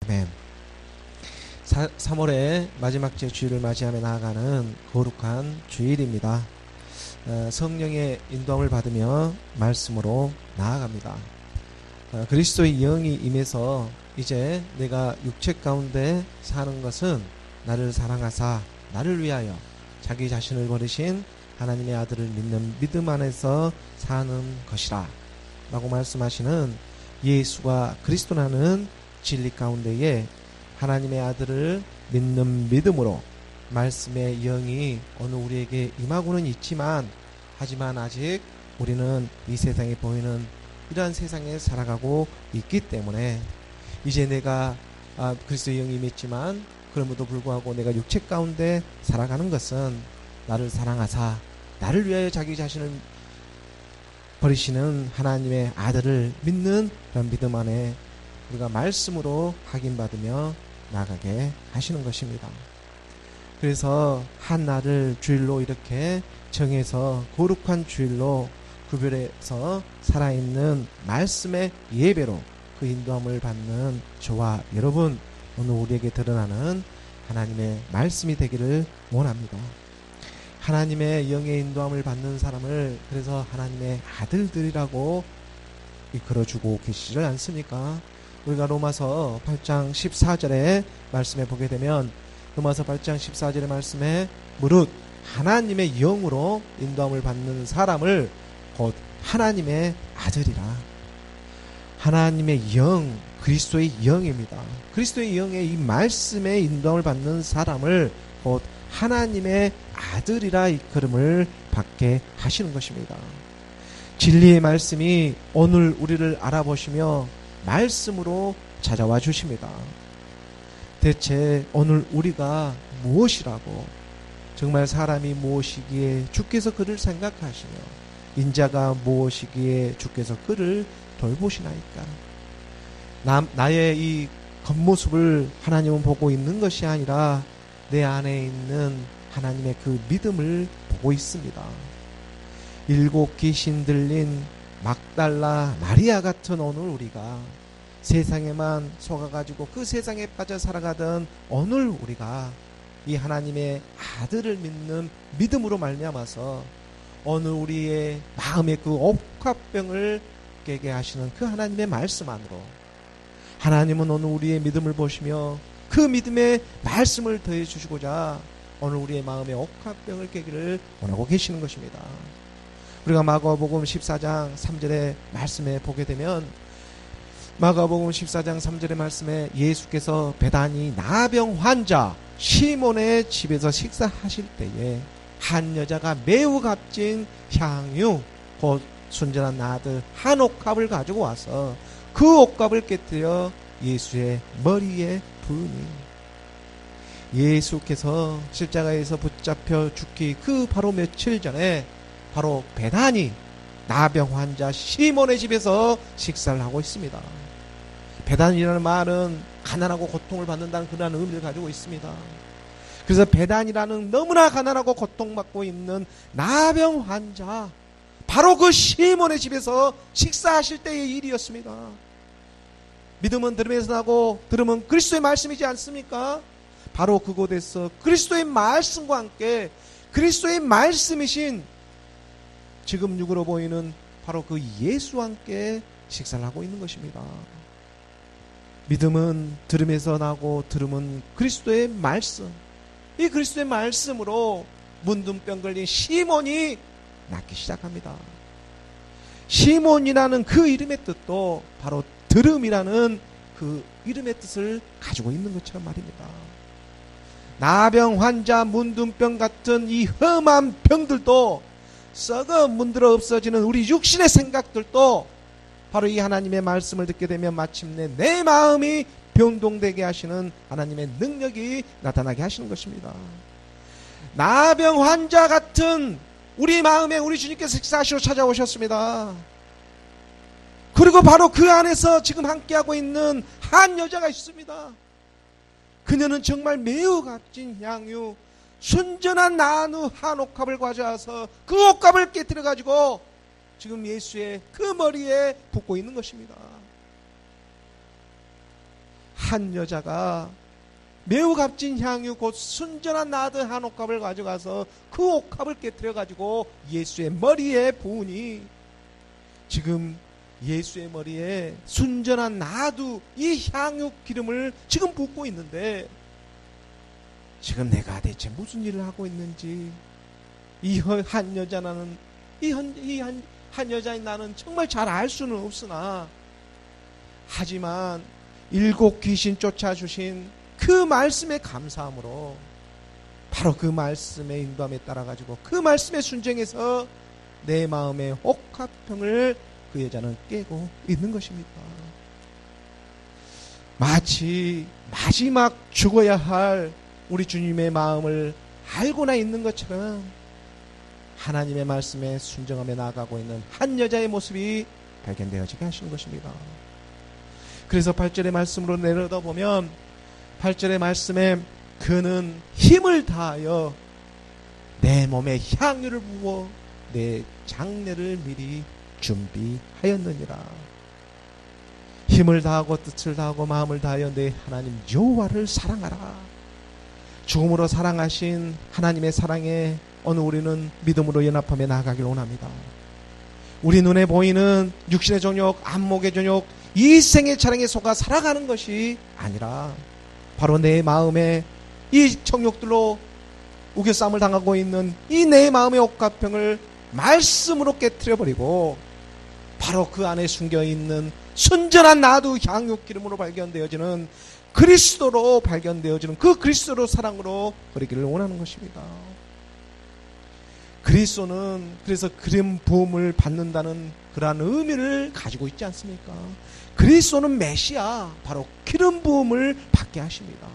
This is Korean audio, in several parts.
아멘. 3월의 마지막 주일을 맞이하며 나아가는 거룩한 주일입니다. 성령의 인도함을 받으며 말씀으로 나아갑니다. 그리스도의 영이 임해서 이제 내가 육체 가운데 사는 것은 나를 사랑하사 나를 위하여 자기 자신을 버리신 하나님의 아들을 믿는 믿음 안에서 사는 것이라 라고 말씀하시는 예수가 그리스도라는 진리 가운데에 하나님의 아들을 믿는 믿음으로 말씀의 영이 어느 우리에게 임하고는 있지만, 하지만 아직 우리는 이 세상에 보이는 이러한 세상에 살아가고 있기 때문에 이제 내가 그리스도의 영이 임했지만 그럼에도 불구하고 내가 육체 가운데 살아가는 것은 나를 사랑하사 나를 위하여 자기 자신을 버리시는 하나님의 아들을 믿는 그런 믿음 안에 우리가 말씀으로 확인받으며 나가게 하시는 것입니다. 그래서 한 날을 주일로 이렇게 정해서 거룩한 주일로 구별해서 살아있는 말씀의 예배로 그 인도함을 받는 저와 여러분, 오늘 우리에게 드러나는 하나님의 말씀이 되기를 원합니다. 하나님의 영의 인도함을 받는 사람을 그래서 하나님의 아들들이라고 이끌어주고 계시지 않습니까? 우리가 로마서 8장 14절의 말씀에 보게 되면, 로마서 8장 14절의 말씀에 무릇 하나님의 영으로 인도함을 받는 사람을 곧 하나님의 아들이라. 하나님의 영, 그리스도의 영입니다. 그리스도의 영의 이 말씀에 인도함을 받는 사람을 곧 하나님의 아들이라 이끌음을 받게 하시는 것입니다. 진리의 말씀이 오늘 우리를 알아보시며 말씀으로 찾아와 주십니다. 대체 오늘 우리가 무엇이라고, 정말 사람이 무엇이기에 주께서 그를 생각하시며 인자가 무엇이기에 주께서 그를 돌보시나이까. 나의 이 겉모습을 하나님은 보고 있는 것이 아니라 내 안에 있는 하나님의 그 믿음을 보고 있습니다. 7 귀신 들린 막달라 마리아 같은 오늘 우리가 세상에만 속아가지고 그 세상에 빠져 살아가던 오늘 우리가 이 하나님의 아들을 믿는 믿음으로 말미암아서 오늘 우리의 마음의 그 옥합병을 깨게 하시는 그 하나님의 말씀 안으로 하나님은 오늘 우리의 믿음을 보시며 그 믿음의 말씀을 더해 주시고자 오늘 우리의 마음의 옥합병을 깨기를 원하고 계시는 것입니다. 우리가 마가복음 14장 3절의 말씀에 보게 되면, 마가복음 14장 3절의 말씀에 예수께서 베다니 나병 환자 시몬의 집에서 식사하실 때에 한 여자가 매우 값진 향유 곧 순전한 나드 한 옥합을 가지고 와서 그 옥합을 깨뜨려 예수의 머리에 부으니, 예수께서 십자가에서 붙잡혀 죽기 그 바로 며칠 전에 바로 베다니 나병 환자 시몬의 집에서 식사를 하고 있습니다. 베단이라는 말은 가난하고 고통을 받는다는 그런 의미를 가지고 있습니다. 그래서 베단이라는 너무나 가난하고 고통받고 있는 나병 환자, 바로 그 시몬의 집에서 식사하실 때의 일이었습니다. 믿음은 들음에서 나고 들음은 그리스도의 말씀이지 않습니까? 바로 그곳에서 그리스도의 말씀과 함께 그리스도의 말씀이신 지금 육으로 보이는 바로 그 예수와 함께 식사를 하고 있는 것입니다. 믿음은 들음에서 나고 들음은 그리스도의 말씀. 이 그리스도의 말씀으로 문둥병 걸린 시몬이 낫기 시작합니다. 시몬이라는 그 이름의 뜻도 바로 들음이라는 그 이름의 뜻을 가지고 있는 것처럼 말입니다. 나병 환자, 문둥병 같은 이 험한 병들도 썩어 문드러 없어지는 우리 육신의 생각들도 바로 이 하나님의 말씀을 듣게 되면 마침내 내 마음이 변동되게 하시는 하나님의 능력이 나타나게 하시는 것입니다. 나병 환자 같은 우리 마음에 우리 주님께서 식사하시러 찾아오셨습니다. 그리고 바로 그 안에서 지금 함께하고 있는 한 여자가 있습니다. 그녀는 정말 매우 값진 향유 순전한 나누 한 옥합을 가져와서 그 옥합을 깨뜨려 가지고 지금 예수의 그 머리에 붓고 있는 것입니다. 한 여자가 매우 값진 향유 곧 순전한 나드 한 옥합을 가져가서 그 옥합을 깨뜨려 가지고 예수의 머리에 부으니, 지금 예수의 머리에 순전한 나두 이 향유 기름을 지금 붓고 있는데, 지금 내가 대체 무슨 일을 하고 있는지 이 한 여자는 한 여자인 나는 정말 잘 알 수는 없으나, 하지만 일곱 귀신 쫓아주신 그 말씀에 감사함으로 바로 그 말씀의 인도함에 따라 가지고 그 말씀에 순종해서 내 마음의 옥합병을 그 여자는 깨고 있는 것입니다. 마치 마지막 죽어야 할 우리 주님의 마음을 알고나 있는 것처럼 하나님의 말씀에 순종하며 나아가고 있는 한 여자의 모습이 발견되어지게 하시는 것입니다. 그래서 8절의 말씀으로 내려다보면 8절의 말씀에 그는 힘을 다하여 내 몸에 향유를 부어 내 장례를 미리 준비하였느니라. 힘을 다하고 뜻을 다하고 마음을 다하여 내 하나님 여호와를 사랑하라. 죽음으로 사랑하신 하나님의 사랑에 오늘 우리는 믿음으로 연합하며 나아가길 원합니다. 우리 눈에 보이는 육신의 정욕, 안목의 정욕, 이 생의 차량에 속아 살아가는 것이 아니라 바로 내 마음에 이 정욕들로 우겨싸움을 당하고 있는 이 내 마음의 옥합병을 말씀으로 깨트려버리고 바로 그 안에 숨겨있는 순전한 나두 향유 기름으로 발견되어지는 그리스도로 발견되어지는 그 그리스도로 사랑으로 버리기를 원하는 것입니다. 그리스도는 그래서 기름 부음을 받는다는 그러한 의미를 가지고 있지 않습니까? 그리스도는 메시아, 바로 기름 부음을 받게 하십니다.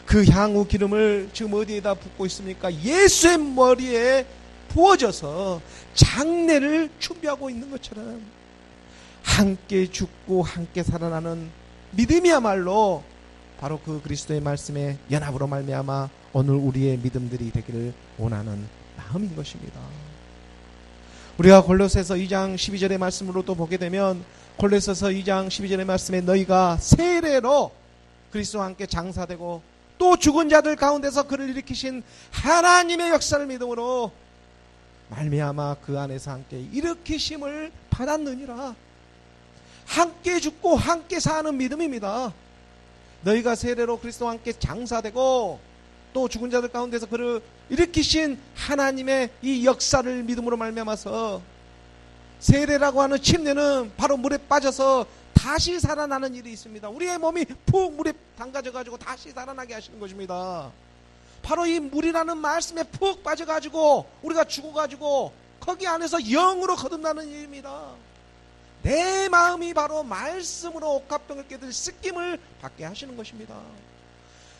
그 향후 기름을 지금 어디에다 붓고 있습니까? 예수의 머리에 부어져서 장례를 준비하고 있는 것처럼 함께 죽고 함께 살아나는 믿음이야말로 바로 그 그리스도의 말씀에 연합으로 말미암아 오늘 우리의 믿음들이 되기를 원하는 마음인 것입니다. 우리가 골로새서 2장 12절의 말씀으로 또 보게 되면 골로새서 2장 12절의 말씀에 너희가 세례로 그리스도와 함께 장사되고 또 죽은 자들 가운데서 그를 일으키신 하나님의 역사를 믿음으로 말미암아 그 안에서 함께 일으키심을 받았느니라. 함께 죽고 함께 사는 믿음입니다. 너희가 세례로 그리스도와 함께 장사되고 또 죽은 자들 가운데서 그를 일으키신 하나님의 이 역사를 믿음으로 말미암아서 세례라고 하는 침례는 바로 물에 빠져서 다시 살아나는 일이 있습니다. 우리의 몸이 푹 물에 담가져 가지고 다시 살아나게 하시는 것입니다. 바로 이 물이라는 말씀에 푹 빠져가지고 우리가 죽어가지고 거기 안에서 영으로 거듭나는 일입니다. 내 마음이 바로 말씀으로 옥합병을 깨들 씻김을 받게 하시는 것입니다.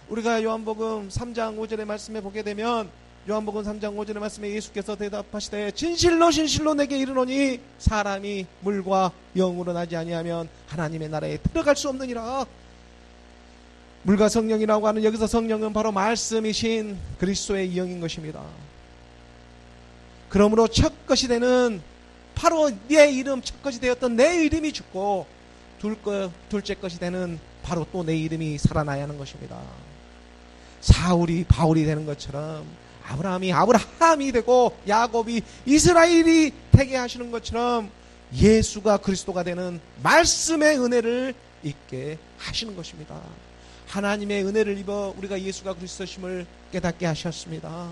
우리가 요한복음 3장 5절의 말씀에 보게 되면 요한복음 3장 5절의 말씀에 예수께서 대답하시되 진실로 진실로 내게 이르노니 사람이 물과 영으로 나지 아니하면 하나님의 나라에 들어갈 수 없느니라. 물과 성령이라고 하는 여기서 성령은 바로 말씀이신 그리스도의 영인 것입니다. 그러므로 첫 것이 되는 바로 내 이름, 첫 것이 되었던 내 이름이 죽고 둘째 것이 되는 바로 또 내 이름이 살아나야 하는 것입니다. 사울이 바울이 되는 것처럼 아브라함이 아브라함이 되고 야곱이 이스라엘이 되게 하시는 것처럼 예수가 그리스도가 되는 말씀의 은혜를 잊게 하시는 것입니다. 하나님의 은혜를 입어 우리가 예수가 그리스도심을 깨닫게 하셨습니다.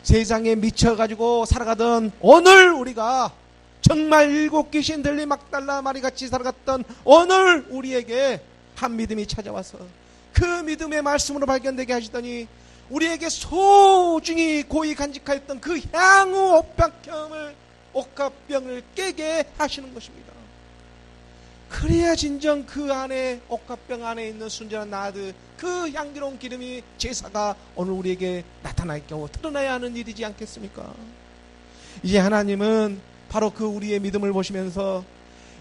세상에 미쳐가지고 살아가던 오늘 우리가 정말 일곱 귀신 들린 막달라 마리같이 살아갔던 오늘 우리에게 한 믿음이 찾아와서 그 믿음의 말씀으로 발견되게 하시더니 우리에게 소중히 고이 간직하였던 그 향후 옥합병을 깨게 하시는 것입니다. 그래야 진정 그 안에 옥합병 안에 있는 순전한 나드 그 향기로운 기름이 제사가 오늘 우리에게 나타날 경우 드러나야 하는 일이지 않겠습니까? 이제 하나님은 바로 그 우리의 믿음을 보시면서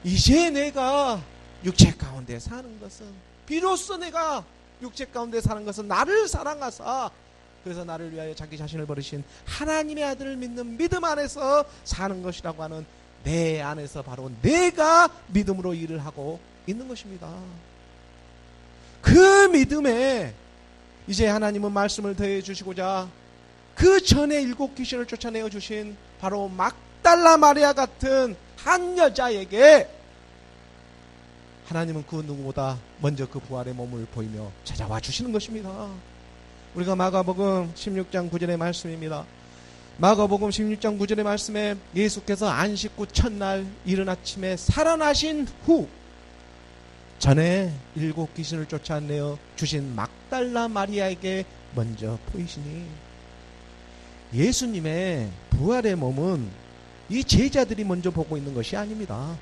이제 내가 육체 가운데 사는 것은 비로소 내가 육체 가운데 사는 것은 나를 사랑하사 그래서 나를 위하여 자기 자신을 버리신 하나님의 아들을 믿는 믿음 안에서 사는 것이라고 하는 내 안에서 바로 내가 믿음으로 일을 하고 있는 것입니다. 그 믿음에 이제 하나님은 말씀을 더해 주시고자 그 전에 7 귀신을 쫓아내어 주신 바로 막달라 마리아 같은 한 여자에게 하나님은 그 누구보다 먼저 그 부활의 몸을 보이며 찾아와 주시는 것입니다. 우리가 마가복음 16장 9절의 말씀입니다. 마가복음 16장 9절의 말씀에 예수께서 안식 후 첫날 이른 아침에 살아나신 후 전에 7 귀신을 쫓아내어 주신 막달라 마리아에게 먼저 보이시니 예수님의 부활의 몸은 이 제자들이 먼저 보고 있는 것이 아닙니다.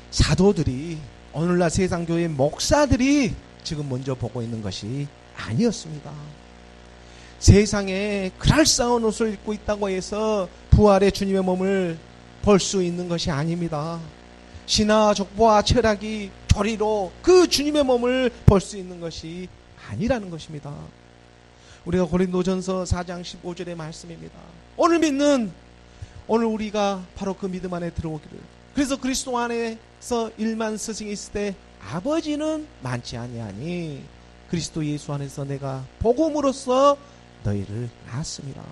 사도들이, 오늘날 세상교회 목사들이 지금 먼저 보고 있는 것이 아니었습니다. 세상에 그럴싸한 옷을 입고 있다고 해서 부활의 주님의 몸을 볼 수 있는 것이 아닙니다. 신화, 족보와 철학이 교리로 그 주님의 몸을 볼 수 있는 것이 아니라는 것입니다. 우리가 고린도전서 4장 15절의 말씀입니다. 오늘 우리가 바로 그 믿음 안에 들어오기를. 그래서 그리스도 안에서 1만 스승이 있을 때 아버지는 많지 아니하니 그리스도 예수 안에서 내가 복음으로써 너희를 낳았습니다.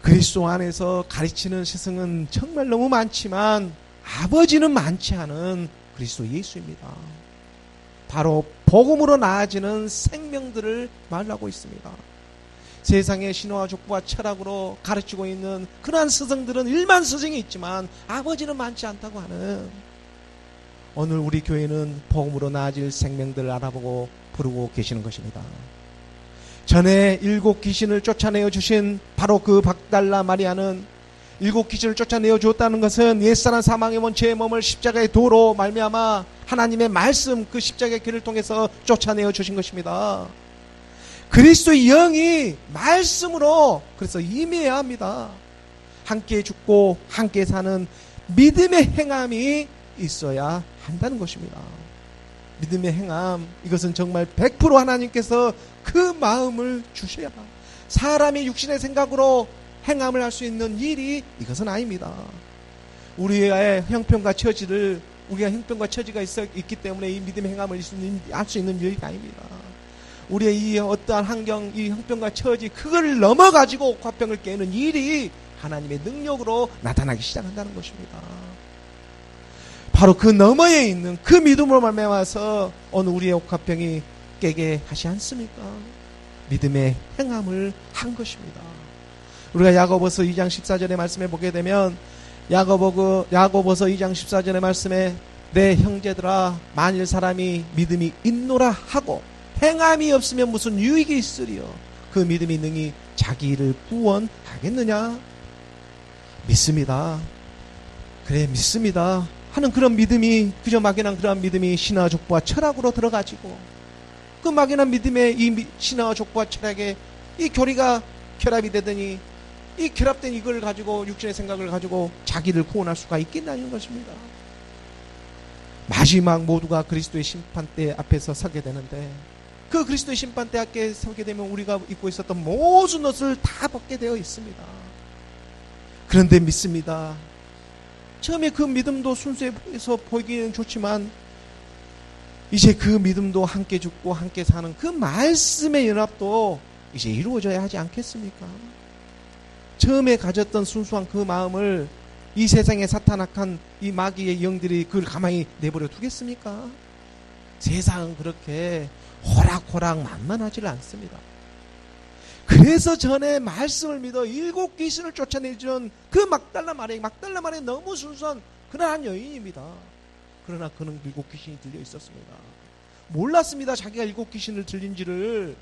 그리스도 안에서 가르치는 스승은 정말 너무 많지만 아버지는 많지 않은 그리스도 예수입니다. 바로 복음으로 나아지는 생명들을 말하고 있습니다. 세상의 신화와 족보와 철학으로 가르치고 있는 그러한 스승들은 1만 스승이 있지만 아버지는 많지 않다고 하는, 오늘 우리 교회는 복음으로 나아질 생명들을 알아보고 부르고 계시는 것입니다. 전에 7 귀신을 쫓아내어 주신 바로 그 막달라 마리아는 7 귀신을 쫓아내어 주었다는 것은 옛사람 사망의 원죄의 몸을 십자가의 도로 말미암아 하나님의 말씀, 그 십자가의 길을 통해서 쫓아내어 주신 것입니다. 그리스도의 영이 말씀으로 그래서 임해야 합니다. 함께 죽고 함께 사는 믿음의 행함이 있어야 한다는 것입니다. 믿음의 행함, 이것은 정말 100% 하나님께서 그 마음을 주셔야, 사람이 육신의 생각으로 행함을 할 수 있는 일이 이것은 아닙니다. 우리의 형편과 처지를, 우리가 형편과 처지가 있기 때문에 이 믿음의 행함을 할 수 있는 일이 아닙니다. 우리의 이 어떠한 환경, 이 형편과 처지, 그걸 넘어가지고 화평을 깨는 일이 하나님의 능력으로 나타나기 시작한다는 것입니다. 바로 그 너머에 있는 그 믿음으로 말미암아서 오늘 우리의 옥화평이 깨게 하지 않습니까? 믿음의 행함을 한 것입니다. 우리가 야고보서 2장 14절의 말씀에 보게 되면 야고보서 2장 14절의 말씀에 내 형제들아 만일 사람이 믿음이 있노라 하고 행함이 없으면 무슨 유익이 있으리요. 그 믿음이 능히 자기 일을 구원하겠느냐? 믿습니다. 그래 믿습니다 하는 그런 믿음이, 그저 막연한 그런 믿음이 신화와 족보와 철학으로 들어가지고 그 막연한 믿음의 이 신화와 족보와 철학에 이 교리가 결합이 되더니 이 결합된 이걸 가지고 육신의 생각을 가지고 자기를 구원할 수가 있겠냐는 것입니다. 마지막 모두가 그리스도의 심판대 앞에서 서게 되는데 그 그리스도의 심판대 앞에 서게 되면 우리가 입고 있었던 모든 옷을 다 벗게 되어 있습니다. 그런데 믿습니다. 처음에 그 믿음도 순수해서 보이기는 좋지만 이제 그 믿음도 함께 죽고 함께 사는 그 말씀의 연합도 이제 이루어져야 하지 않겠습니까? 처음에 가졌던 순수한 그 마음을 이 세상에 사탄악한 이 마귀의 영들이 그걸 가만히 내버려 두겠습니까? 세상은 그렇게 호락호락 만만하지 않습니다. 그래서 전에 말씀을 믿어 7 귀신을 쫓아내준 그 막달라 마리아 너무 순수한 그러한 여인입니다. 그러나 그는 7 귀신이 들려 있었습니다. 몰랐습니다. 자기가 7 귀신을 들린지를.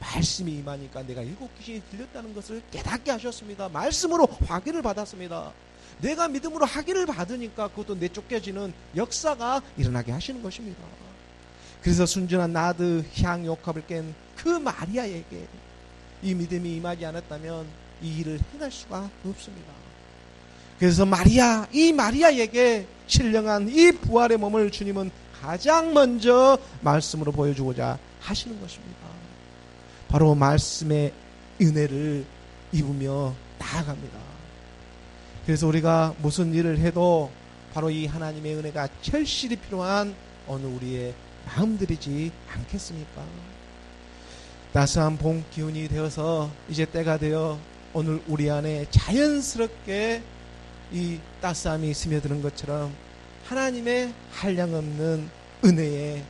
말씀이 임하니까 내가 7 귀신이 들렸다는 것을 깨닫게 하셨습니다. 말씀으로 확인을 받았습니다. 내가 믿음으로 확인을 받으니까 그것도 내쫓겨지는 역사가 일어나게 하시는 것입니다. 그래서 순전한 나드 향 옥합을 깬 그 마리아에게 이 믿음이 임하지 않았다면 이 일을 행할 수가 없습니다. 그래서 이 마리아에게 신령한 이 부활의 몸을 주님은 가장 먼저 말씀으로 보여주고자 하시는 것입니다. 바로 말씀의 은혜를 입으며 나아갑니다. 그래서 우리가 무슨 일을 해도 바로 이 하나님의 은혜가 절실히 필요한 오늘 우리의 마음들이지 않겠습니까? 따스한 봄 기운이 되어서 이제 때가 되어 오늘 우리 안에 자연스럽게 이 따스함이 스며드는 것처럼 하나님의 한량없는 은혜에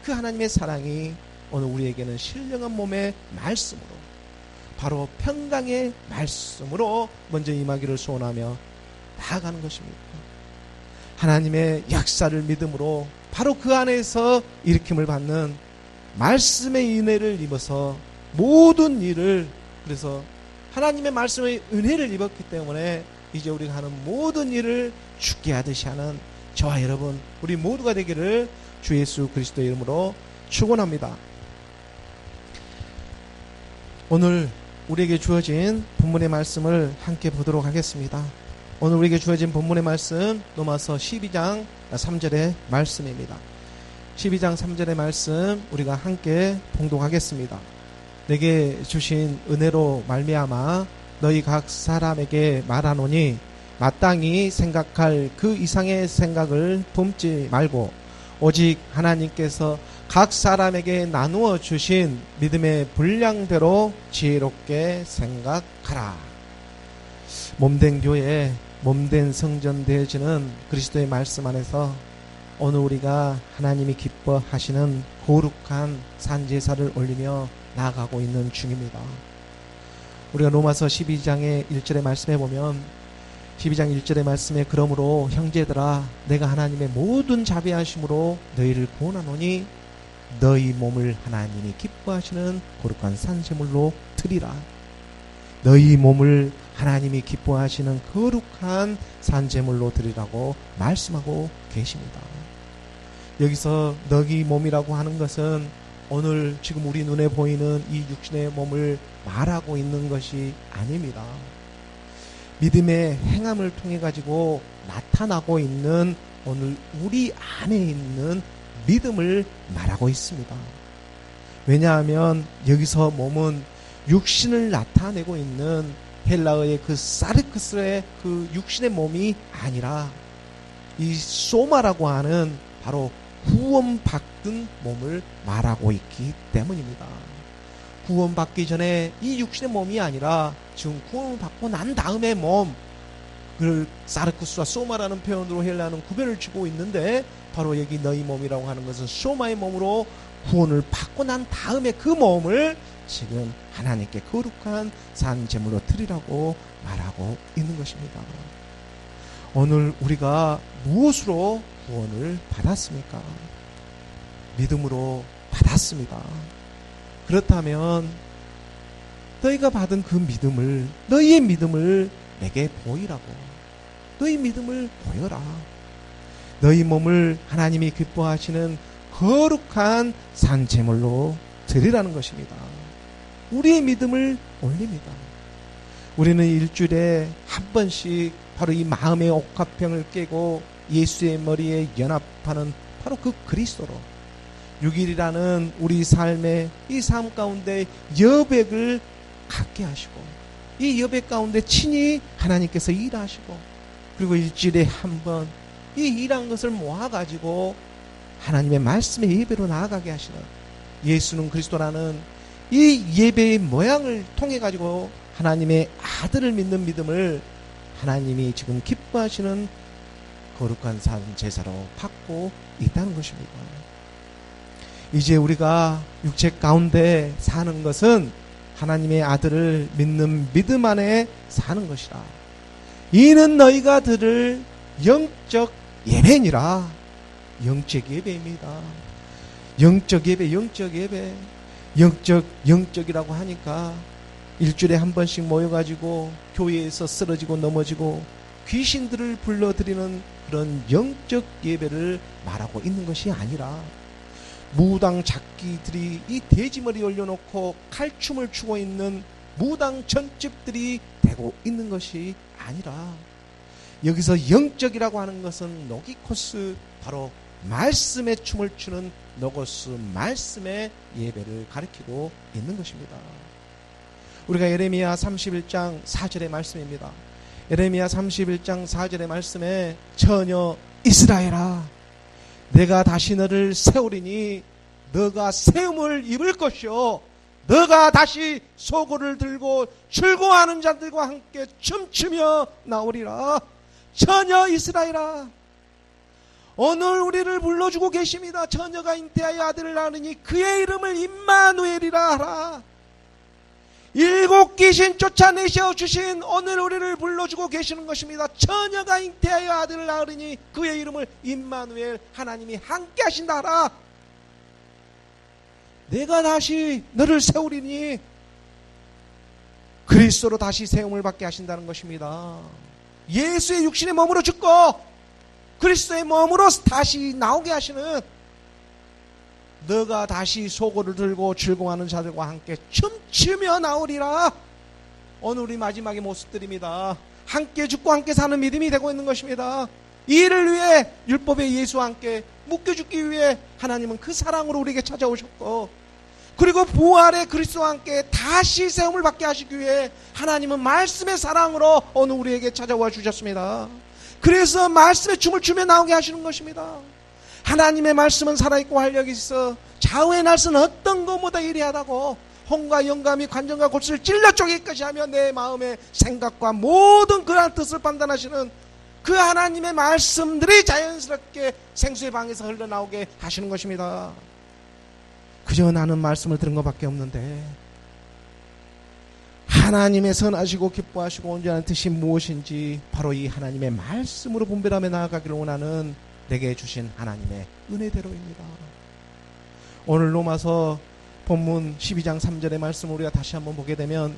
그 하나님의 사랑이 오늘 우리에게는 신령한 몸의 말씀으로, 바로 평강의 말씀으로 먼저 임하기를 소원하며 나아가는 것입니다. 하나님의 역사를 믿음으로 바로 그 안에서 일으킴을 받는 말씀의 은혜를 입어서 모든 일을, 그래서 하나님의 말씀의 은혜를 입었기 때문에 이제 우리가 하는 모든 일을 죽게 하듯이 하는 저와 여러분 우리 모두가 되기를 주 예수 그리스도의 이름으로 축원합니다. 오늘 우리에게 주어진 본문의 말씀을 함께 보도록 하겠습니다. 오늘 우리에게 주어진 본문의 말씀 로마서 12장 3절의 말씀입니다. 12장 3절의 말씀 우리가 함께 봉독하겠습니다. 내게 주신 은혜로 말미암아 너희 각 사람에게 말하노니 마땅히 생각할 그 이상의 생각을 품지 말고 오직 하나님께서 각 사람에게 나누어 주신 믿음의 분량대로 지혜롭게 생각하라. 몸된 교회, 몸된 성전 되어지는 그리스도의 말씀 안에서 오늘 우리가 하나님이 기뻐하시는 거룩한 산제사를 올리며 나아가고 있는 중입니다. 우리가 로마서 12장의 1절의 말씀에 보면 12장 1절의 말씀에 그러므로 형제들아 내가 하나님의 모든 자비하심으로 너희를 구원하노니 너희 몸을 하나님이 기뻐하시는 거룩한 산제물로 드리라. 너희 몸을 하나님이 기뻐하시는 거룩한 산제물로 드리라고 말씀하고 계십니다. 여기서 너희 몸이라고 하는 것은 오늘 지금 우리 눈에 보이는 이 육신의 몸을 말하고 있는 것이 아닙니다. 믿음의 행함을 통해 가지고 나타나고 있는 오늘 우리 안에 있는 믿음을 말하고 있습니다. 왜냐하면 여기서 몸은 육신을 나타내고 있는 헬라어의 그 사르크스의 그 육신의 몸이 아니라 이 소마라고 하는 바로 구원받은 몸을 말하고 있기 때문입니다. 구원받기 전에 이 육신의 몸이 아니라 지금 구원받고 난 다음의 몸, 그 사르쿠스와 소마라는 표현으로 헬라는 구별을 주고 있는데 바로 여기 너희 몸이라고 하는 것은 소마의 몸으로 구원을 받고 난 다음에 그 몸을 지금 하나님께 거룩한 산 제물로 드리라고 말하고 있는 것입니다. 오늘 우리가 무엇으로 구원을 받았습니까? 믿음으로 받았습니다. 그렇다면 너희가 받은 그 믿음을, 너희의 믿음을 내게 보이라고, 너희 믿음을 보여라. 너희 몸을 하나님이 기뻐하시는 거룩한 산제물로 드리라는 것입니다. 우리의 믿음을 올립니다. 우리는 일주일에 한 번씩 바로 이 마음의 옥합병을 깨고 예수의 머리에 연합하는 바로 그 그리스도로 6일이라는 우리 삶의 이 삶 가운데 여백을 갖게 하시고 이 여백 가운데 친히 하나님께서 일하시고 그리고 일주일에 한 번 이 일한 것을 모아가지고 하나님의 말씀의 예배로 나아가게 하시는 예수는 그리스도라는 이 예배의 모양을 통해 가지고 하나님의 아들을 믿는 믿음을 하나님이 지금 기뻐하시는 거룩한 산 제사로 받고 있다는 것입니다. 이제 우리가 육체 가운데 사는 것은 하나님의 아들을 믿는 믿음 안에 사는 것이라. 이는 너희가 들을 영적 예배니라. 영적 예배입니다. 영적 예배, 영적 예배. 영적이라고 하니까 일주일에 한 번씩 모여가지고 교회에서 쓰러지고 넘어지고 귀신들을 불러들이는 그런 영적 예배를 말하고 있는 것이 아니라 무당 작기들이 이 돼지머리 올려놓고 칼춤을 추고 있는 무당 전집들이 되고 있는 것이 아니라 여기서 영적이라고 하는 것은 노기코스, 바로 말씀의 춤을 추는 노고스 말씀의 예배를 가리키고 있는 것입니다. 우리가 예레미야 31장 4절의 말씀입니다. 예레미야 31장 4절의 말씀에 처녀 이스라엘아 내가 다시 너를 세우리니 너가 세움을 입을 것이요 너가 다시 소고를 들고 즐거워하는 자들과 함께 춤추며 나오리라. 처녀 이스라엘아, 오늘 우리를 불러주고 계십니다. 처녀가 잉태하여 아들을 낳으니 그의 이름을 임마누엘이라 하라. 일곱 귀신 쫓아내셔 주신 오늘 우리를 불러주고 계시는 것입니다. 처녀가 잉태하여 아들을 낳으니 그의 이름을 임마누엘, 하나님이 함께 하신다 하라. 내가 다시 너를 세우리니 그리스도로 다시 세움을 받게 하신다는 것입니다. 예수의 육신의 몸으로 죽고 그리스도의 몸으로 다시 나오게 하시는, 너가 다시 소고를 들고 즐거워하는 자들과 함께 춤추며 나오리라. 오늘 우리 마지막의 모습들입니다. 함께 죽고 함께 사는 믿음이 되고 있는 것입니다. 이 일을 위해 율법의 예수와 함께 묶여 죽기 위해 하나님은 그 사랑으로 우리에게 찾아오셨고, 그리고 부활의 그리스도와 함께 다시 세움을 받게 하시기 위해 하나님은 말씀의 사랑으로 오늘 우리에게 찾아와 주셨습니다. 그래서 말씀의 춤을 추며 나오게 하시는 것입니다. 하나님의 말씀은 살아있고 활력이 있어 좌우의 날선 어떤 것보다 예리하다고, 혼과 영감이 관정과 골수를 찔러 쪼개기까지 하며 내 마음의 생각과 모든 그러한 뜻을 판단하시는 그 하나님의 말씀들이 자연스럽게 생수의 방에서 흘러나오게 하시는 것입니다. 그저 나는 말씀을 들은 것밖에 없는데 하나님의 선하시고 기뻐하시고 온전한 뜻이 무엇인지 바로 이 하나님의 말씀으로 분별하며 나아가기를 원하는 내게 주신 하나님의 은혜대로입니다. 오늘 로마서 본문 12장 3절의 말씀을 우리가 다시 한번 보게 되면,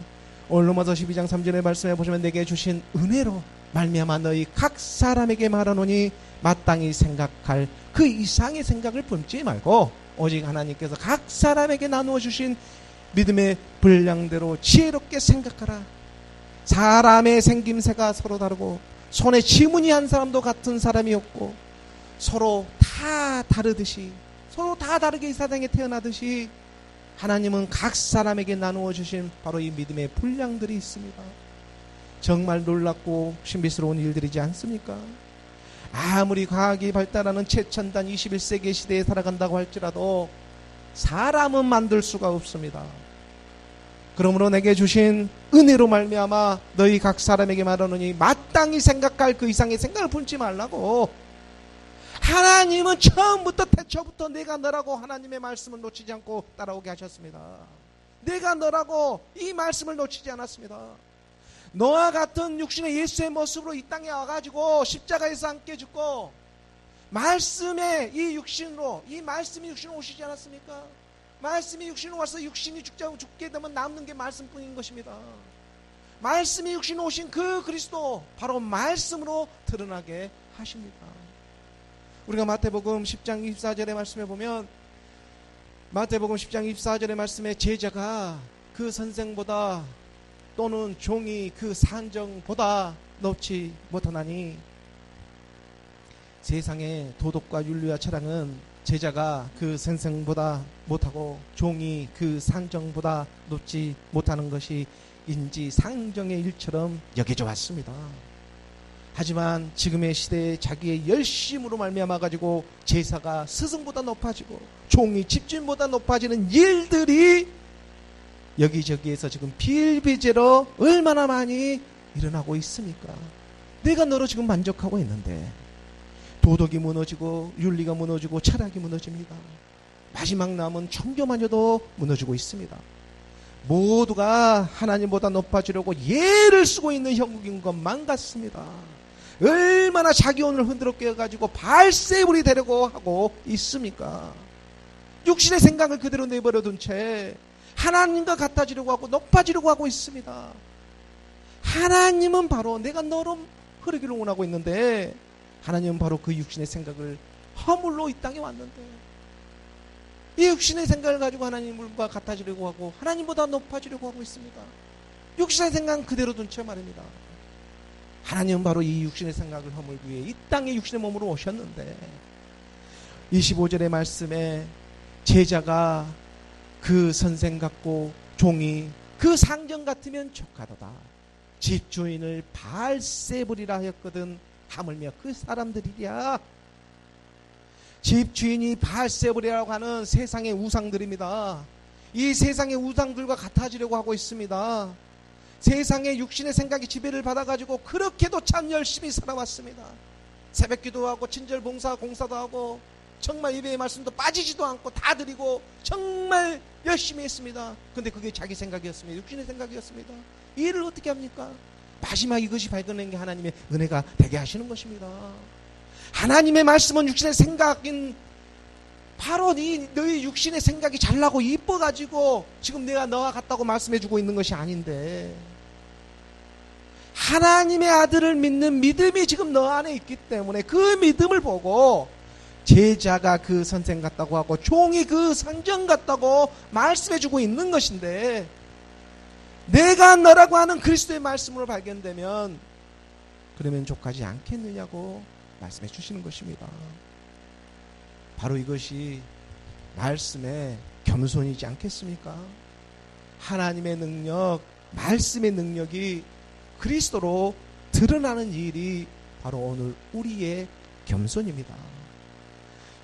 오늘 로마서 12장 3절의 말씀에 보시면 내게 주신 은혜로 말미암아 너희 각 사람에게 말하노니 마땅히 생각할 그 이상의 생각을 품지 말고 오직 하나님께서 각 사람에게 나누어 주신 믿음의 분량대로 지혜롭게 생각하라. 사람의 생김새가 서로 다르고 손에 지문이 한 사람도 같은 사람이 없고 서로 다 다르듯이, 서로 다 다르게 이 세상에 태어나듯이 하나님은 각 사람에게 나누어 주신 바로 이 믿음의 분량들이 있습니다. 정말 놀랍고 신비스러운 일들이지 않습니까? 아무리 과학이 발달하는 최첨단 21세기 시대에 살아간다고 할지라도 사람은 만들 수가 없습니다. 그러므로 내게 주신 은혜로 말미암아 너희 각 사람에게 말하노니 마땅히 생각할 그 이상의 생각을 품지 말라고. 하나님은 처음부터 태초부터 내가 너라고 하나님의 말씀을 놓치지 않고 따라오게 하셨습니다. 내가 너라고 이 말씀을 놓치지 않았습니다. 너와 같은 육신의 예수의 모습으로 이 땅에 와가지고 십자가에서 함께 죽고 말씀의 이 육신으로, 이 말씀이 육신으로 오시지 않았습니까? 말씀이 육신으로 와서 육신이 죽게 되면 남는 게 말씀뿐인 것입니다. 말씀이 육신으로 오신 그 그리스도, 바로 말씀으로 드러나게 하십니다. 우리가 마태복음 10장 24절의 말씀에 보면, 마태복음 10장 24절의 말씀에 제자가 그 선생보다 또는 종이 그 산정보다 높지 못하나니, 세상의 도덕과 윤리와 철학은 제자가 그 선생보다 못하고 종이 그 산정보다 높지 못하는 것이 인지상정의 일처럼 여겨져 왔습니다. 하지만 지금의 시대에 자기의 열심으로 말미암아 가지고 제사가 스승보다 높아지고 종이 집주인보다 높아지는 일들이 여기저기에서 지금 비일비재로 얼마나 많이 일어나고 있습니까? 내가 너로 지금 만족하고 있는데 도덕이 무너지고 윤리가 무너지고 철학이 무너집니다. 마지막 남은 종교마저도 무너지고 있습니다. 모두가 하나님보다 높아지려고 예를 쓰고 있는 형국인 것만 같습니다. 얼마나 자기 혼을 흔들었게 해가지고 발세불이 되려고 하고 있습니까? 육신의 생각을 그대로 내버려둔 채 하나님과 같아지려고 하고 높아지려고 하고 있습니다. 하나님은 바로 내가 너로 흐르기를 원하고 있는데, 하나님은 바로 그 육신의 생각을 허물로 이 땅에 왔는데, 이 육신의 생각을 가지고 하나님과 같아지려고 하고 하나님보다 높아지려고 하고 있습니다. 육신의 생각은 그대로 둔 채 말입니다. 하나님은 바로 이 육신의 생각을 허물기 위해 이 땅에 육신의 몸으로 오셨는데, 25절의 말씀에 제자가 그 선생 같고 종이 그 상정 같으면 족하도다. 집주인을 발세불이라 하였거든 하물며 그 사람들이랴. 집주인이 바알세불이라고 하는 세상의 우상들입니다. 이 세상의 우상들과 같아지려고 하고 있습니다. 세상의 육신의 생각이 지배를 받아가지고 그렇게도 참 열심히 살아왔습니다. 새벽 기도하고 친절 봉사 공사도 하고 정말 예배의 말씀도 빠지지도 않고 다 드리고 정말 열심히 했습니다. 근데 그게 자기 생각이었습니다. 육신의 생각이었습니다. 이 일을 어떻게 합니까? 마지막 이것이 발견된 게 하나님의 은혜가 되게 하시는 것입니다. 하나님의 말씀은 육신의 생각인 바로 너희 육신의 생각이 잘나고 이뻐가지고 지금 내가 너와 같다고 말씀해주고 있는 것이 아닌데, 하나님의 아들을 믿는 믿음이 지금 너 안에 있기 때문에 그 믿음을 보고 제자가 그 선생 같다고 하고 종이 그 상전 같다고 말씀해주고 있는 것인데, 내가 너라고 하는 그리스도의 말씀으로 발견되면 그러면 족하지 않겠느냐고 말씀해 주시는 것입니다. 바로 이것이 말씀의 겸손이지 않겠습니까? 하나님의 능력, 말씀의 능력이 그리스도로 드러나는 일이 바로 오늘 우리의 겸손입니다.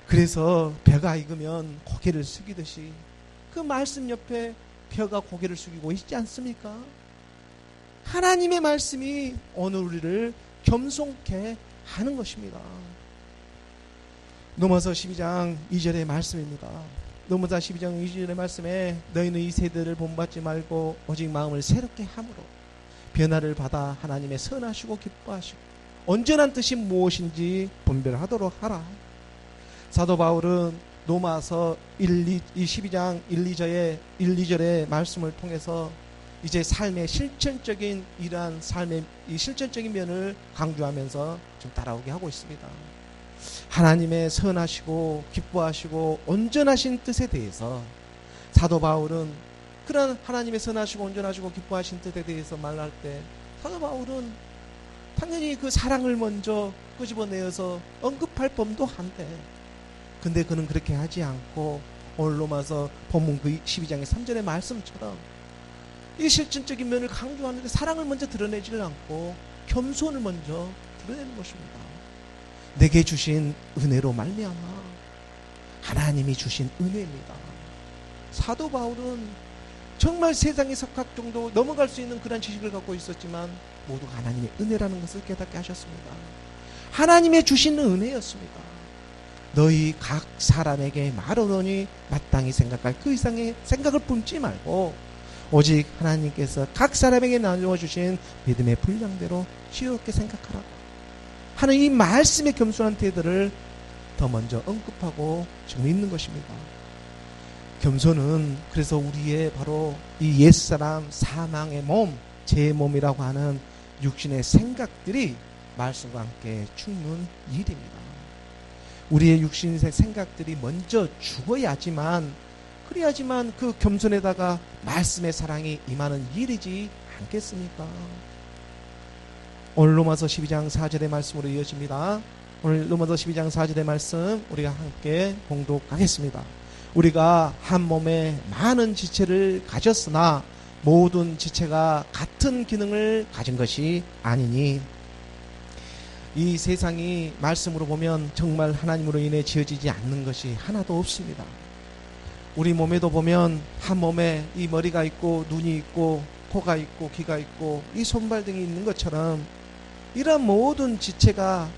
그래서 벼가 익으면 고개를 숙이듯이 그 말씀 옆에 벼가 고개를 숙이고 있지 않습니까? 하나님의 말씀이 오늘 우리를 겸손케 하는 것입니다. 로마서 12장 2절의 말씀입니다. 로마서 12장 2절의 말씀에 너희는 이 세대를 본받지 말고 오직 마음을 새롭게 함으로 변화를 받아 하나님의 선하시고 기뻐하시고 온전한 뜻이 무엇인지 분별하도록 하라. 사도 바울은 로마서 12장 1, 2절의 말씀을 통해서 이제 삶의 실천적인 이러한 삶의 이 실천적인 면을 강조하면서 좀 따라오게 하고 있습니다. 하나님의 선하시고 기뻐하시고 온전하신 뜻에 대해서 사도 바울은 그런 하나님의 선하시고 온전하시고 기뻐하신 뜻에 대해서 말할 때 사도 바울은 당연히 그 사랑을 먼저 끄집어내어서 언급할 법도 한데, 근데 그는 그렇게 하지 않고 오늘 로마서 본문 그 12장의 3절의 말씀처럼 이 실천적인 면을 강조하는데 사랑을 먼저 드러내지를 않고 겸손을 먼저 드러내는 것입니다. 내게 주신 은혜로 말미암아, 하나님이 주신 은혜입니다. 사도 바울은 정말 세상의 석학 정도 넘어갈 수 있는 그런 지식을 갖고 있었지만 모두가 하나님의 은혜라는 것을 깨닫게 하셨습니다. 하나님의 주신 은혜였습니다. 너희 각 사람에게 말하노니 마땅히 생각할 그 이상의 생각을 품지 말고 오직 하나님께서 각 사람에게 나누어 주신 믿음의 분량대로 지혜롭게 생각하라고 하는 이 말씀의 겸손한 태도를 더 먼저 언급하고 지금 있는 것입니다. 겸손은 그래서 우리의 바로 이 옛사람 사망의 몸, 제 몸이라고 하는 육신의 생각들이 말씀과 함께 죽는 일입니다. 우리의 육신의 생각들이 먼저 죽어야지만, 그래야지만 그 겸손에다가 말씀의 사랑이 임하는 일이지 않겠습니까? 오늘 로마서 12장 4절의 말씀으로 이어집니다. 오늘 로마서 12장 4절의 말씀 우리가 함께 봉독하겠습니다. 우리가 한 몸에 많은 지체를 가졌으나 모든 지체가 같은 기능을 가진 것이 아니니, 이 세상이 말씀으로 보면 정말 하나님으로 인해 지어지지 않는 것이 하나도 없습니다. 우리 몸에도 보면 한 몸에 이 머리가 있고 눈이 있고 코가 있고 귀가 있고 이 손발 등이 있는 것처럼 이런 모든 지체가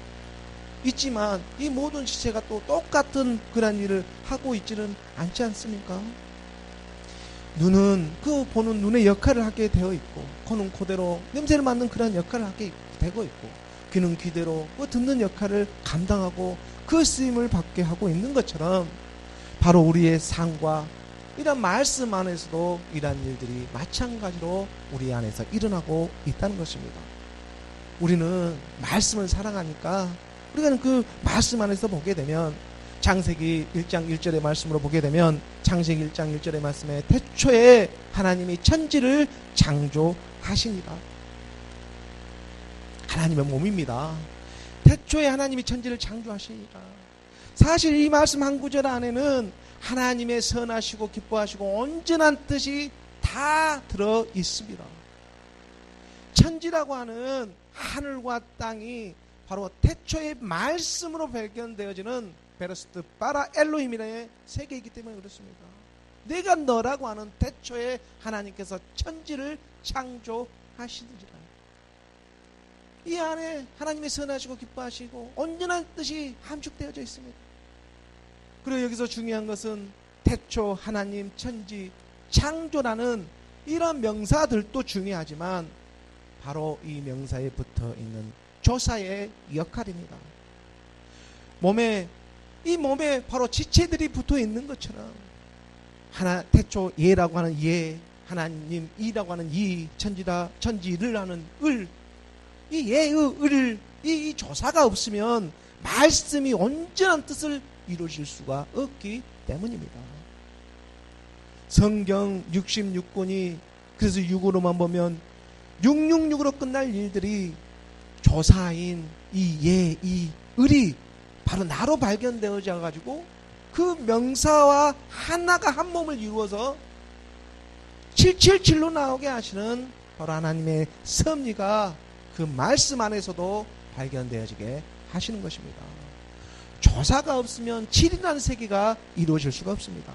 있지만 이 모든 지체가 또 똑같은 그런 일을 하고 있지는 않지 않습니까? 눈은 그 보는 눈의 역할을 하게 되어 있고, 코는 코대로 냄새를 맡는 그런 역할을 하게 되고 있고, 귀는 귀대로 그 듣는 역할을 감당하고 그 쓰임을 받게 하고 있는 것처럼 바로 우리의 삶과 이런 말씀 안에서도 이러한 일들이 마찬가지로 우리 안에서 일어나고 있다는 것입니다. 우리는 말씀을 사랑하니까 우리가 그 말씀 안에서 보게 되면 창세기 1장 1절의 말씀으로 보게 되면 창세기 1장 1절의 말씀에 태초에 하나님이 천지를 창조하시니라. 하나님의 몸입니다. 태초에 하나님이 천지를 창조하시니라. 사실 이 말씀 한 구절 안에는 하나님의 선하시고 기뻐하시고 온전한 뜻이 다 들어 있습니다. 천지라고 하는 하늘과 땅이 바로 태초의 말씀으로 발견되어지는 베르스트 바라 엘로힘이라의 세계이기 때문에 그렇습니다. 내가 너라고 하는 태초에 하나님께서 천지를 창조하시느니라. 이 안에 하나님의 선하시고 기뻐하시고 온전한 뜻이 함축되어져 있습니다. 그리고 여기서 중요한 것은 태초, 하나님, 천지, 창조라는 이런 명사들도 중요하지만 바로 이 명사에 붙어 있는 조사의 역할입니다. 이 몸에 바로 지체들이 붙어 있는 것처럼 태초 예라고 하는 예, 하나님 이라고 하는 이, 천지를 하는 을, 이 예의 을, 이 조사가 없으면 말씀이 온전한 뜻을 이루실 수가 없기 때문입니다. 성경 66권이 그래서 6으로만 보면 666으로 끝날 일들이 조사인 이 예, 이 을이 바로 나로 발견되어져 가지고 그 명사와 하나가 한 몸을 이루어서 777로 나오게 하시는 바로 하나님의 섭리가 그 말씀 안에서도 발견되어지게 하시는 것입니다. 조사가 없으면 7이라는 세계가 이루어질 수가 없습니다.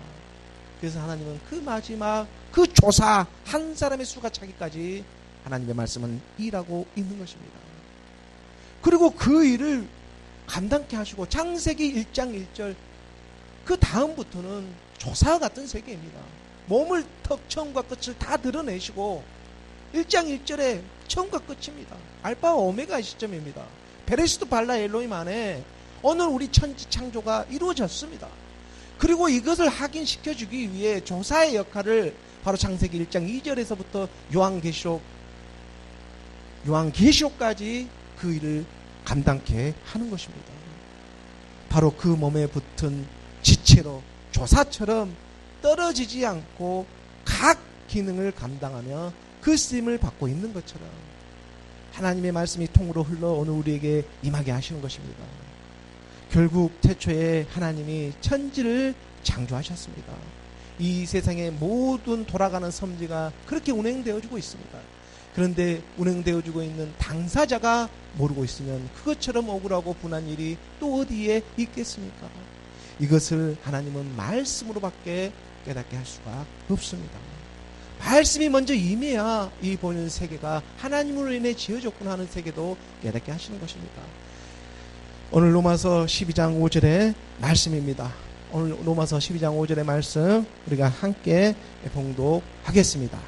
그래서 하나님은 그 마지막 그 조사 한 사람의 수가 차기까지 하나님의 말씀은 일하고 있는 것입니다. 그리고 그 일을 감당케 하시고 창세기 1장 1절 그 다음부터는 조사 같은 세계입니다. 몸을 턱 처음과 끝을 다 드러내시고 1장 1절에 처음과 끝입니다. 알파와 오메가의 시점입니다. 베레시트 발라 엘로힘 안에 오늘 우리 천지 창조가 이루어졌습니다. 그리고 이것을 확인시켜주기 위해 조사의 역할을 바로 창세기 1장 2절에서부터 요한계시록까지 그 일을 감당케 하는 것입니다. 바로 그 몸에 붙은 지체로 조사처럼 떨어지지 않고 각 기능을 감당하며 그 쓰임을 받고 있는 것처럼 하나님의 말씀이 통으로 흘러 오늘 우리에게 임하게 하시는 것입니다. 결국 태초에 하나님이 천지를 창조하셨습니다. 이 세상의 모든 돌아가는 섭리가 그렇게 운행되어지고 있습니다. 그런데 운행되어지고 있는 당사자가 모르고 있으면 그것처럼 억울하고 분한 일이 또 어디에 있겠습니까? 이것을 하나님은 말씀으로밖에 깨닫게 할 수가 없습니다. 말씀이 먼저 임해야 이 보이는 세계가 하나님으로 인해 지어졌구나 하는 세계도 깨닫게 하시는 것입니다. 오늘 로마서 12장 5절의 말씀입니다. 오늘 로마서 12장 5절의 말씀 우리가 함께 봉독하겠습니다.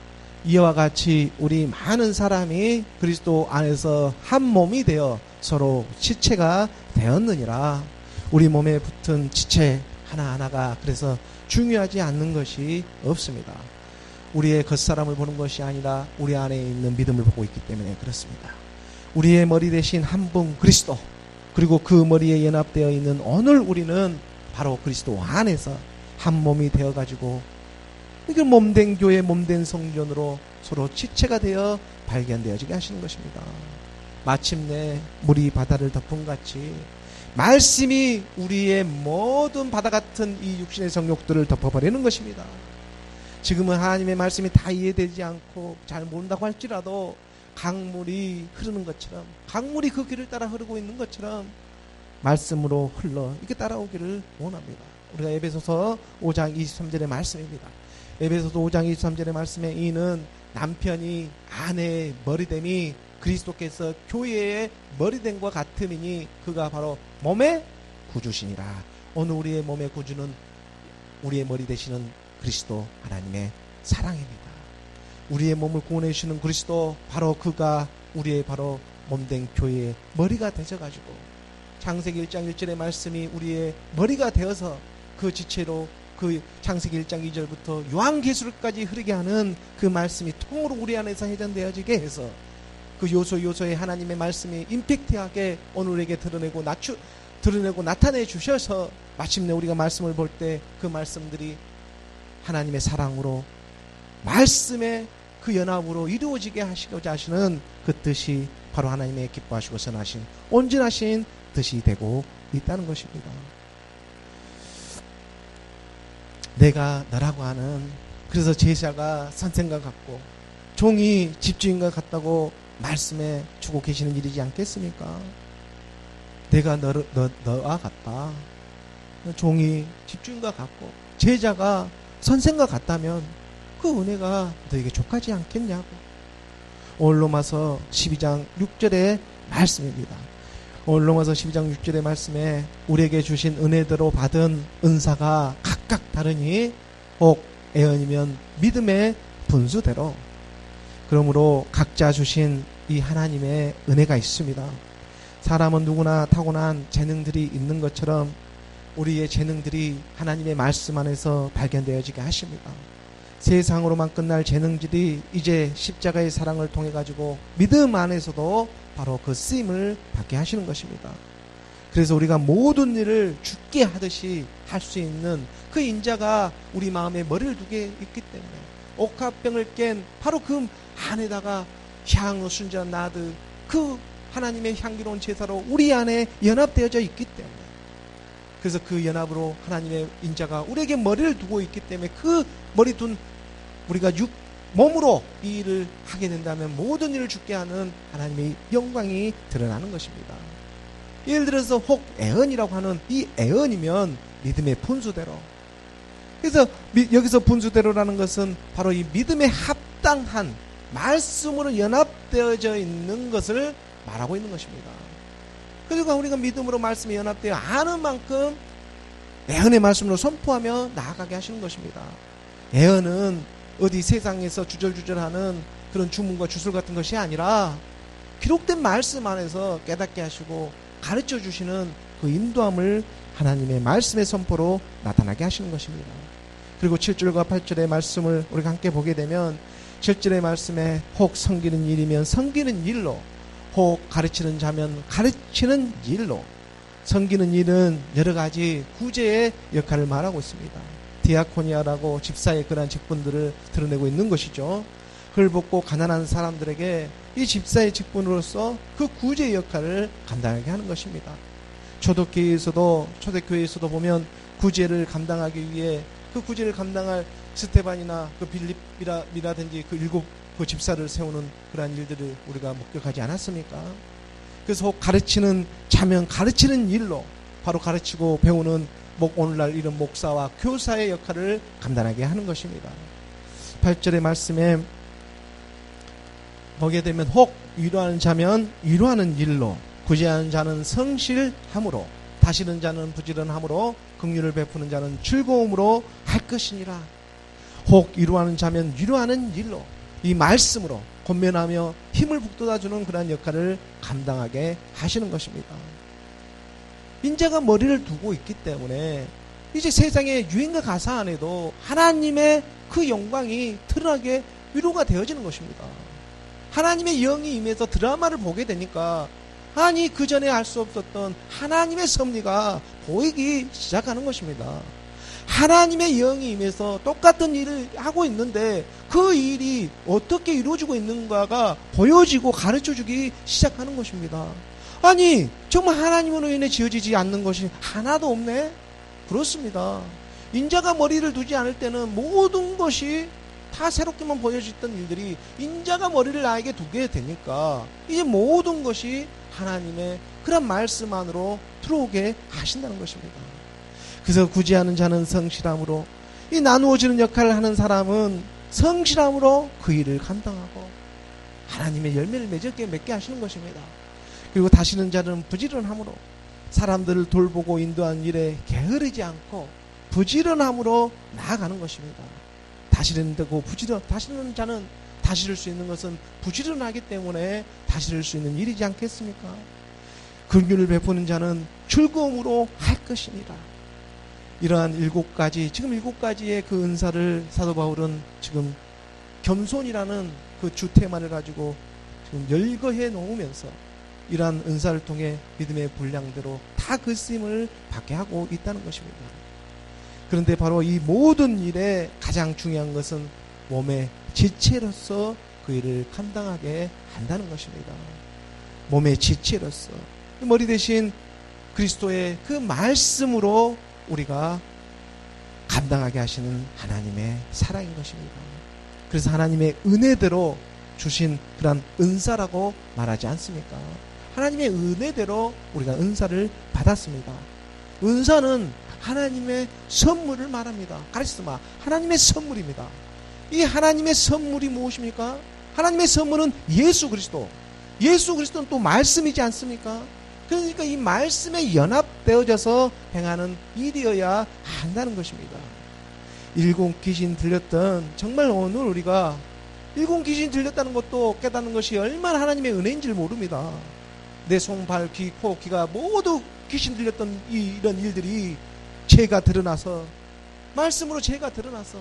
이와 같이 우리 많은 사람이 그리스도 안에서 한 몸이 되어 서로 지체가 되었느니라. 우리 몸에 붙은 지체 하나하나가 그래서 중요하지 않는 것이 없습니다. 우리의 겉사람을 보는 것이 아니라 우리 안에 있는 믿음을 보고 있기 때문에 그렇습니다. 우리의 머리 대신 한 분 그리스도, 그리고 그 머리에 연합되어 있는 오늘 우리는 바로 그리스도 안에서 한 몸이 되어가지고 이게 몸된 교회, 몸된 성전으로 서로 지체가 되어 발견되어지게 하시는 것입니다. 마침내 물이 바다를 덮은 같이 말씀이 우리의 모든 바다 같은 이 육신의 정욕들을 덮어버리는 것입니다. 지금은 하나님의 말씀이 다 이해되지 않고 잘 모른다고 할지라도 강물이 흐르는 것처럼, 강물이 그 길을 따라 흐르고 있는 것처럼 말씀으로 흘러 이렇게 따라오기를 원합니다. 우리가 에베소서 5장 23절의 말씀입니다. 에베소서 5장 23절의 말씀에 이는 남편이 아내의 머리됨이 그리스도께서 교회의 머리됨과 같음이니 그가 바로 몸의 구주시니라. 오늘 우리의 몸의 구주는 우리의 머리 되시는 그리스도 하나님의 사랑입니다. 우리의 몸을 구원해 주시는 그리스도, 바로 그가 우리의 바로 몸된 교회의 머리가 되셔가지고 창세기 1장 1절의 말씀이 우리의 머리가 되어서 그 지체로 그 창세기 1장 2절부터 요한계시록까지 흐르게 하는 그 말씀이 통으로 우리 안에서 회전되어지게 해서 그 요소요소에 하나님의 말씀이 임팩트하게 오늘 우리에게 드러내고 나타내 주셔서 마침내 우리가 말씀을 볼 때 그 말씀들이 하나님의 사랑으로 말씀의 그 연합으로 이루어지게 하시고자 하시는 그 뜻이 바로 하나님의 기뻐하시고 선하신 온전하신 뜻이 되고 있다는 것입니다. 내가 너라고 하는, 그래서 제자가 선생과 같고 종이 집주인과 같다고 말씀해 주고 계시는 일이지 않겠습니까? 내가 너와 같다. 종이 집주인과 같고 제자가 선생과 같다면 그 은혜가 너에게 족하지 않겠냐고. 오늘 로마서 12장 6절의 말씀입니다. 오늘 로마서 12장 6절의 말씀에 우리에게 주신 은혜대로 받은 은사가 각각 다르니 혹 애언이면 믿음의 분수대로, 그러므로 각자 주신 이 하나님의 은혜가 있습니다. 사람은 누구나 타고난 재능들이 있는 것처럼 우리의 재능들이 하나님의 말씀 안에서 발견되어지게 하십니다. 세상으로만 끝날 재능들이 이제 십자가의 사랑을 통해 가지고 믿음 안에서도 바로 그 쓰임을 받게 하시는 것입니다. 그래서 우리가 모든 일을 주께 하듯이 할 수 있는 그 인자가 우리 마음에 머리를 두게 있기 때문에 옥합병을 깬 바로 그 안에다가 향후 순전한 나드, 그 하나님의 향기로운 제사로 우리 안에 연합되어져 있기 때문에, 그래서 그 연합으로 하나님의 인자가 우리에게 머리를 두고 있기 때문에 그 머리 둔 우리가 몸으로 이 일을 하게 된다면 모든 일을 주게 하는 하나님의 영광이 드러나는 것입니다. 예를 들어서 혹 애언이라고 하는 이 애언이면 믿음의 분수대로. 그래서 여기서 분수대로라는 것은 바로 이 믿음에 합당한 말씀으로 연합되어져 있는 것을 말하고 있는 것입니다. 그러니까 우리가 믿음으로 말씀에 연합되어 아는 만큼 애언의 말씀으로 선포하며 나아가게 하시는 것입니다. 애언은 어디 세상에서 주절주절하는 그런 주문과 주술 같은 것이 아니라 기록된 말씀 안에서 깨닫게 하시고 가르쳐 주시는 그 인도함을 하나님의 말씀의 선포로 나타나게 하시는 것입니다. 그리고 7절과 8절의 말씀을 우리가 함께 보게 되면 7절의 말씀에 혹 섬기는 일이면 섬기는 일로, 혹 가르치는 자면 가르치는 일로. 섬기는 일은 여러 가지 구제의 역할을 말하고 있습니다. 디아코니아라고 집사의 그러한 직분들을 드러내고 있는 것이죠. 헐벗고 가난한 사람들에게 이 집사의 직분으로서 그 구제의 역할을 감당하게 하는 것입니다. 초대교회에서도 보면 구제를 감당하기 위해 그 구제를 감당할 스테반이나 그 빌립이라든지 그 7 그 집사를 세우는 그러한 일들을 우리가 목격하지 않았습니까? 그래서 가르치는 자면 가르치는 일로 바로 가르치고 배우는 오늘날 이런 목사와 교사의 역할을 감당하게 하는 것입니다. 8절의 말씀에 보게 되면 혹 위로하는 자면 위로하는 일로, 구제하는 자는 성실함으로, 다시는 자는 부지런함으로, 긍휼을 베푸는 자는 즐거움으로 할 것이니라. 혹 위로하는 자면 위로하는 일로, 이 말씀으로 권면하며 힘을 북돋아주는 그러한 역할을 감당하게 하시는 것입니다. 인자가 머리를 두고 있기 때문에 이제 세상의 유행과 가사 안에도 하나님의 그 영광이 드러나게 위로가 되어지는 것입니다. 하나님의 영이 임해서 드라마를 보게 되니까 아니 그 전에 알 수 없었던 하나님의 섭리가 보이기 시작하는 것입니다. 하나님의 영이 임해서 똑같은 일을 하고 있는데 그 일이 어떻게 이루어지고 있는가가 보여지고 가르쳐주기 시작하는 것입니다. 아니 정말 하나님으로 인해 지어지지 않는 것이 하나도 없네? 그렇습니다. 인자가 머리를 두지 않을 때는 모든 것이 다 새롭게만 보여졌던 일들이 인자가 머리를 나에게 두게 되니까 이제 모든 것이 하나님의 그런 말씀 안으로 들어오게 하신다는 것입니다. 그래서 구제하는 자는 성실함으로, 이 나누어지는 역할을 하는 사람은 성실함으로 그 일을 감당하고 하나님의 열매를 맺게 하시는 것입니다. 그리고 다시는 자는 부지런함으로, 사람들을 돌보고 인도하는 일에 게으르지 않고 부지런함으로 나아가는 것입니다. 다시는 자는 다스릴 수 있는 것은 부지런하기 때문에 다스릴 수 있는 일이지 않겠습니까? 긍휼을 베푸는 자는 즐거움으로 할 것이니라. 이러한 7가지, 지금 7가지의 그 은사를 사도 바울은 지금 겸손이라는 그 주테마를 가지고 지금 열거해 놓으면서 이러한 은사를 통해 믿음의 분량대로 다 그 쓰임을 받게 하고 있다는 것입니다. 그런데 바로 이 모든 일에 가장 중요한 것은 몸의 지체로서 그 일을 감당하게 한다는 것입니다. 몸의 지체로서 머리 대신 그리스도의 그 말씀으로 우리가 감당하게 하시는 하나님의 사랑인 것입니다. 그래서 하나님의 은혜대로 주신 그런 은사라고 말하지 않습니까? 하나님의 은혜대로 우리가 은사를 받았습니다. 은사는 하나님의 선물을 말합니다. 카리스마, 하나님의 선물입니다. 이 하나님의 선물이 무엇입니까? 하나님의 선물은 예수 그리스도. 예수 그리스도는 또 말씀이지 않습니까? 그러니까 이 말씀에 연합되어져서 행하는 일이어야 한다는 것입니다. 일곱 귀신 들렸던, 정말 오늘 우리가 일곱 귀신 들렸다는 것도 깨닫는 것이 얼마나 하나님의 은혜인지를 모릅니다. 내 손, 발, 귀, 코, 귀가 모두 귀신 들렸던 이런 일들이 죄가 드러나서, 말씀으로 죄가 드러나서,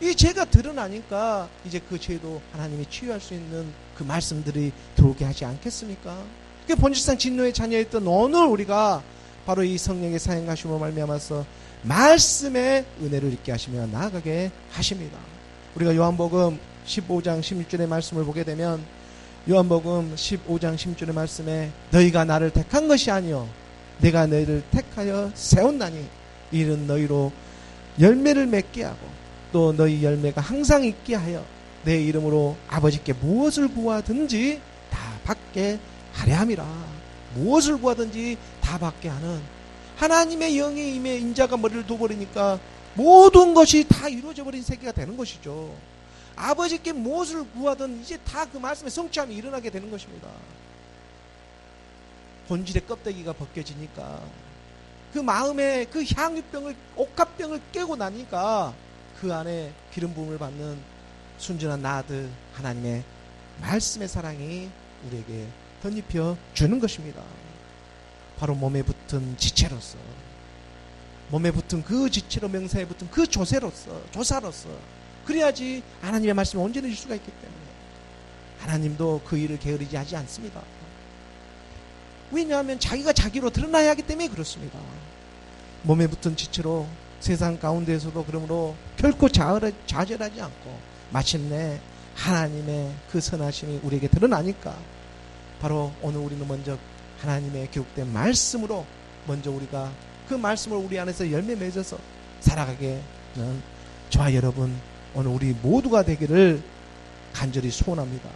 이 죄가 드러나니까 이제 그 죄도 하나님이 치유할 수 있는 그 말씀들이 들어오게 하지 않겠습니까? 그 본질상 진노의 자녀였던 오늘 우리가 바로 이 성령의 사행하심으로 말미암아서 말씀의 은혜를 잊게 하시며 나아가게 하십니다. 우리가 요한복음 15장 16절의 말씀을 보게 되면, 요한복음 15장 16절의 말씀에 너희가 나를 택한 것이 아니요 내가 너희를 택하여 세웠나니 이는 너희로 열매를 맺게 하고 또 너희 열매가 항상 있게 하여 내 이름으로 아버지께 무엇을 구하든지 다 받게 하려 함이라. 무엇을 구하든지 다 받게 하는 하나님의 영의 임에 인자가 머리를 둬버리니까 모든 것이 다 이루어져 버린 세계가 되는 것이죠. 아버지께 무엇을 구하든 이제 다 그 말씀에 성취함이 일어나게 되는 것입니다. 본질의 껍데기가 벗겨지니까, 그 마음에 그 향유병을, 옥합병을 깨고 나니까 그 안에 기름 부음을 받는 순전한 나아들 하나님의 말씀의 사랑이 우리에게 덧입혀 주는 것입니다. 바로 몸에 붙은 지체로서, 몸에 붙은 그 지체로, 명사에 붙은 그 조사로서 그래야지 하나님의 말씀이 온전해질 수가 있기 때문에 하나님도 그 일을 게으르지 하지 않습니다. 왜냐하면 자기가 자기로 드러나야 하기 때문에 그렇습니다. 몸에 붙은 지체로 세상 가운데에서도 그러므로 결코 좌절하지 않고 마침내 하나님의 그 선하심이 우리에게 드러나니까 바로 오늘 우리는 먼저 하나님의 기록된 말씀으로 먼저 우리가 그 말씀을 우리 안에서 열매 맺어서 살아가게 하는 저와 여러분 오늘 우리 모두가 되기를 간절히 소원합니다.